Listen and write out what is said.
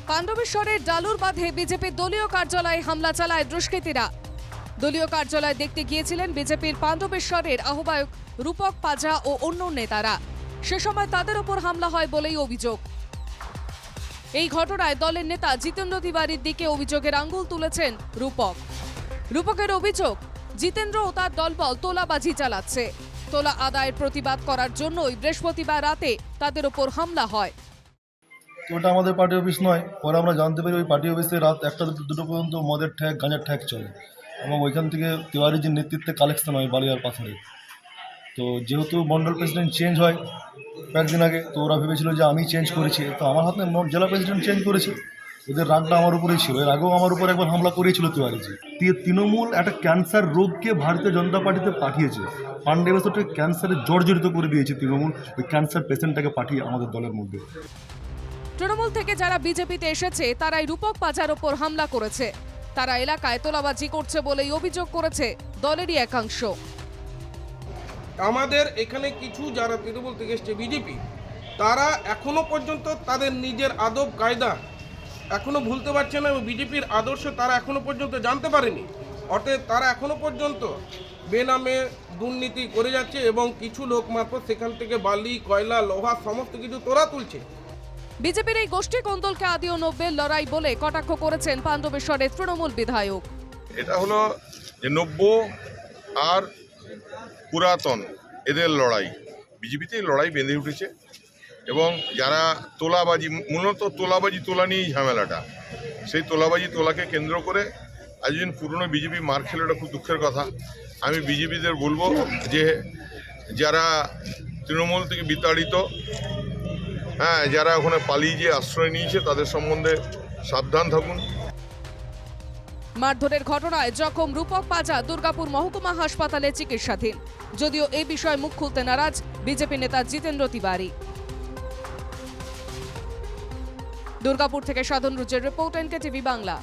পাণ্ডবেশ্বরের ডালুর বাঁধে বিজেপির দলীয় কার্যালয়ে হামলা চালায় দুষ্কৃতীরা। দলীয় কার্যালয়ে দেখতে গিয়েছিলেন বিজেপির পাণ্ডবেশ্বরের আহ্বায়ক রূপক পাঝা ও অন্য নেতারা। সে সময় তাদের ওপর হামলা হয় বলেই অভিযোগ। এই ঘটনায় দলের নেতা জিতেন্দ্র তিওয়ারির দিকে অভিযোগের আঙুল তুলেছেন রূপকের অভিযোগ, জিতেন্দ্র ও তার দলবল তোলাবাজি চালাচ্ছে। তোলা আদায়ের প্রতিবাদ করার জন্যই বৃহস্পতিবার রাতে তাদের ওপর হামলা হয়। ওটা আমাদের পার্টি অফিস নয়। পরে আমরা জানতে পারি ওই পার্টি অফিসে রাত 1টা থেকে 2টো পর্যন্ত মদের ঠ্যাক গাঁজার ঠ্যাক চলে এবং ওইখান থেকে তিওয়ারিজির নেতৃত্বে কালেকশন হয় বালি আর পাথরে। তো যেহেতু মন্ডল প্রেসিডেন্ট চেঞ্জ হয় কয়েকদিন আগে, তো ওরা ভেবেছিল যে আমি চেঞ্জ করেছি, তো আমার হাতে জেলা প্রেসিডেন্ট চেঞ্জ করেছে। ওদের রাগটা আমার উপরেই ছিল। এর আগেও আমার উপর একবার হামলা করেছিল তিওয়ারিজি। তৃণমূল একটা ক্যান্সার রোগকে ভারতীয় জনতা পার্টিতে পাঠিয়েছে। পাণ্ডবেশ্বরকে ক্যান্সারে জর্জরিত করে দিয়েছে তৃণমূল, ওই ক্যান্সার পেশেন্টটাকে পাঠিয়ে আমাদের দলের মধ্যে। তৃণমূল থেকে যারা বিজেপিতে এসেছে তারাই রূপক পাঝার ওপর হামলা করেছে। তারা এলাকায় তোলাবাজি করছে বলেই অভিযোগ করেছে দলেরই একাংশ। আমাদের এখানে কিছু যারা তৃণমূল থেকে এসছে বিজেপি, তারা এখনো পর্যন্ত তাদের নিজের আদব কায়দা এখনো ভুলতে পারছে না এবং বিজেপির আদর্শ তারা এখনো পর্যন্ত জানতে পারেনি। অতএব তারা এখনো পর্যন্ত বেনামে দুর্নীতি করে যাচ্ছে এবং কিছু লোক মারফত সেখান থেকে বালি, কয়লা, লোহা সমস্ত কিছু তোরা তুলছে। বিজেপির এই গোষ্ঠী কোন্দলকে আদিও নব্যের লড়াই বলে কটাক্ষ করেছেন পাণ্ডবেশ্বরের তৃণমূল বিধায়ক। এটা হলো যে নব্য আর পুরাতন এদের লড়াই, বিজেপিতে লড়াই বেঁধে উঠেছে এবং যারা তোলাবাজি, মূলত তোলাবাজি তোলা নিয়েই ঝামেলাটা, সেই তোলাবাজি তোলাকে কেন্দ্র করে আজ দিন পুরনো বিজেপি মার খেলে, ওটা খুব দুঃখের কথা। আমি বিজেপিদের বলবো যে যারা তৃণমূল থেকে বিতাড়িত, যারা ওখানে পালিয়ে গিয়ে আশ্রয় নিয়েছে, তাদের সম্বন্ধে সাবধান থাকুন। মারধরের ঘটনায় জখম রূপক পাঝা দুর্গাপুর মহকুমা হাসপাতালে চিকিৎসাধীন। যদিও এই বিষয়ে মুখ খুলতে নারাজ বিজেপি নেতা জিতেন্দ্র তিওয়ারি। দুর্গাপুর থেকে সাধন রুজের রিপোর্ট, NKTV বাংলা।